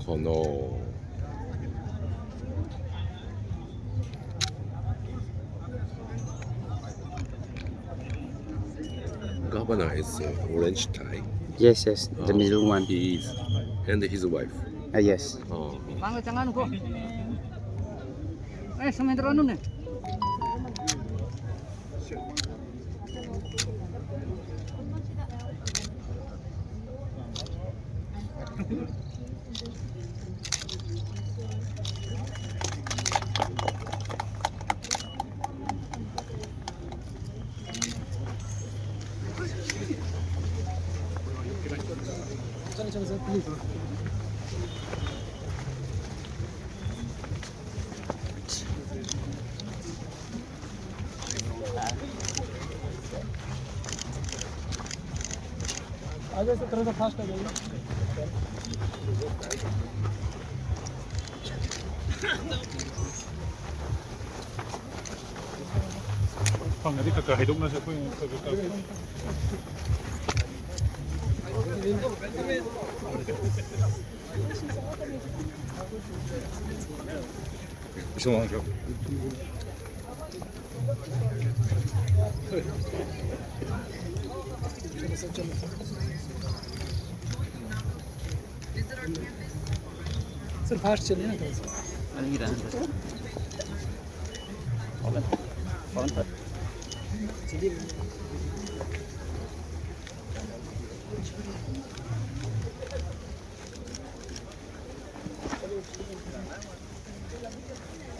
Kono. Governor is orange tie. Yes, yes, the middle one. He is, and his wife. Yes. Oh. आगे से थोड़ा सा fast आ जाइए phòng này thì cả hệ thống nó sẽ có 죄송하죠. Sir fast चलिए ना थोड़ा सा अलग रहा कौन पर चलिए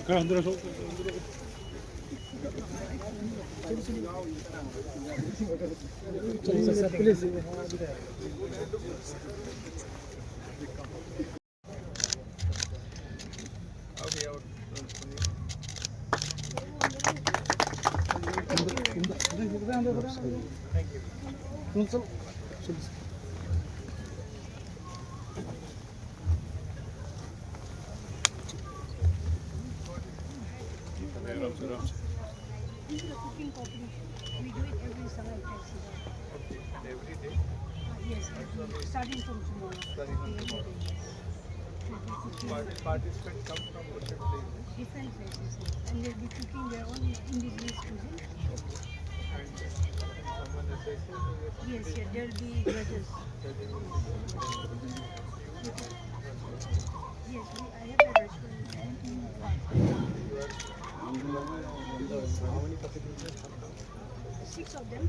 क्या अंदर सो चलिए sir please This is a cooking competition. We do it every Sangai Festival. Every day? Yes, starting from tomorrow. Starting from tomorrow. Participants come from different places. Different places, yes. And they'll be cooking their own indigenous cuisine. And someone assesses. Yes, yeah, there'll be judges. Yes, I have a restaurant. How many participants? 6 of them.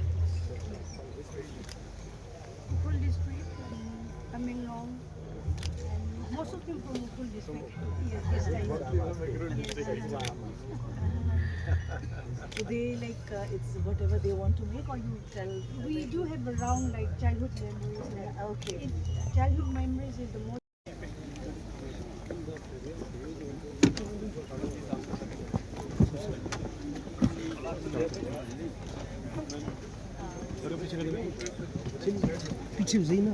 Full district, Tamenglong, and most of them from full district. Yes, yes, Do they like it's whatever they want to make, or you tell? we do have around like childhood memories. Okay. Childhood memories is the most. पीछे जाइए ना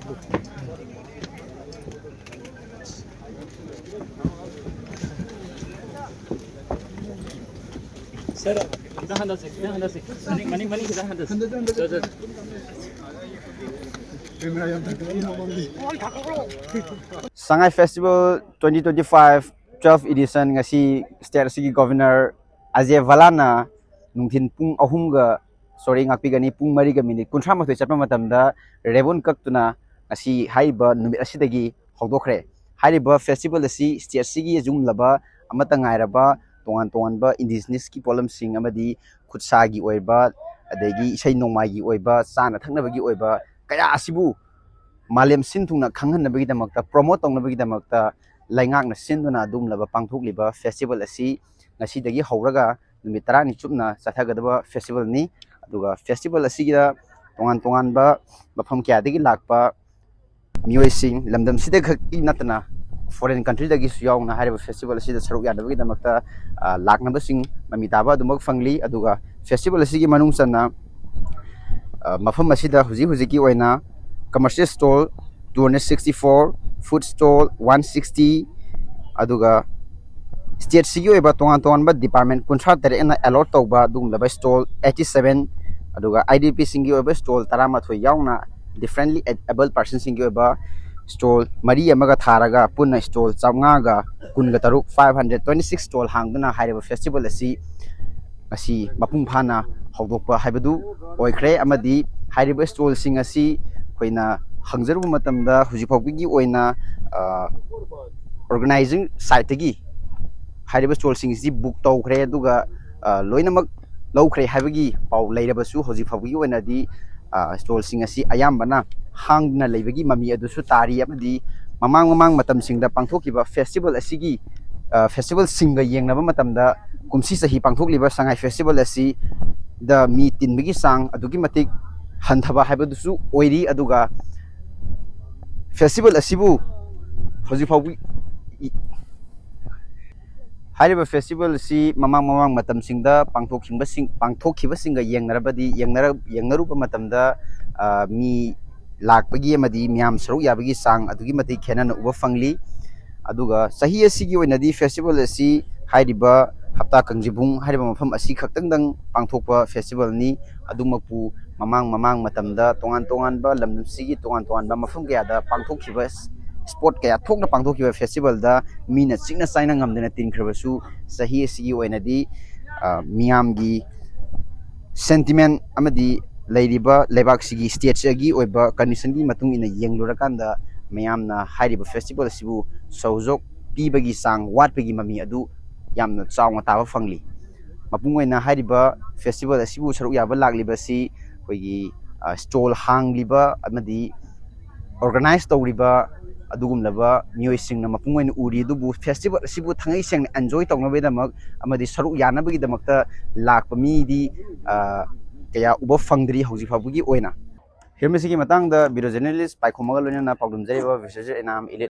sir kita handal sih maning kita handal Sangai Festival 2025 12th edition ngasi state sigi governor Ajay Valana nungthin pung ahum ga sorry ngakpi gani pung mari ga minute kunthra ma thoi chatma matamda rebon kaktuna ngasi haiba numit asidagi houdokhare haiba festival asi state sigi jung laba amata ngairaba tongan ba indigenous ki polam sing amadi khutsa gi oiba adegi isai nongmai gi oiba sana thakna bagi oiba kaya asibu malem sinthungna khanghanabagi damakta promote tongnabagi damakta laingakna sinduna dumlaba pangthokliba festival asi ngasidagi hawraga numit 10 ni chupna chathagadaba festival ni aduga festival asigira tongan ba mafam kya dagi lakpa mioi sing lamdam sida khaki natna foreign country dagi suyawna hariba festival asida saruk yadabagi damakta laknaba sing mamitaba dumok fangli aduga festival asigi manung sanna mafam asida huji ki oina commercial stall 264 food stall 160 aduga state sigi oiba tongan tongan ba department kunthra tere na allot tawba dum laba stall 87 aduga IDP singi oiba stall 13 yauna differently able persons singi oiba stall mari amaga tharaga punna stall chamnga ga kunga taruk 526 stall hangduna haiba festival asi mapung phana hawdokpa haibadu oikre amadi haiba stall sing asi khoina hangjaru matamda hujipawgi oina organizing site gi haiba stall sing si book tawkhre aduga loinamak lawkhre haibagi paw leirabasu hujipawgi oina di stall sing asi ayambana hangna leibagi mami adusu tari amadi mamang matam singda pangthokiba festival asigi festival singa yengnaba matamda kumsi sahi pangthokliba Sangai Festival asi the mi tinbagi sang adugi matik hanthaba haibadusu oiri aduga festival asibu hojifawgi haiba festival si mamang matam singda pangthokhiba singa yengnaruba matamda mi lakpagi amadi miam saru yabagi sang adugi matik khenana uba fangli aduga sahi asigi oinadi festival asi haiba hapta kangjibung haiba mafam asi khaktangdang pangthokpa festival ni adumapu mamang matamda tongan ba lamsigi tongan ba mafam kaya pangthokhiba sport kaya thokna pangthokhiba festival da mina chingna chaina ngamdena tinkhrabasu sahi asigi oinadi miamgi sentiment amadi leiriba lebak sigi state agi oiba condition gi matung ina yenglurakanda mayamna haiba festival sibu sawjok pibagi sang watpagi mami adu yamna chawna taba fangli mapung oina haiba festival asibu saruk yaba lagliba si koigi stall hangliba amadi organize tawriba adugumlaba mioisingna mapung oina uri dubu festival asibu thangai seng enjoy tawnabedamak amadi saruk yanabagi damakta lakpa mi di kaya uba fangdri haujifabugi oina hirmesigi matangda video journalist paikhomaga loina na pagdum jaiba researcher enam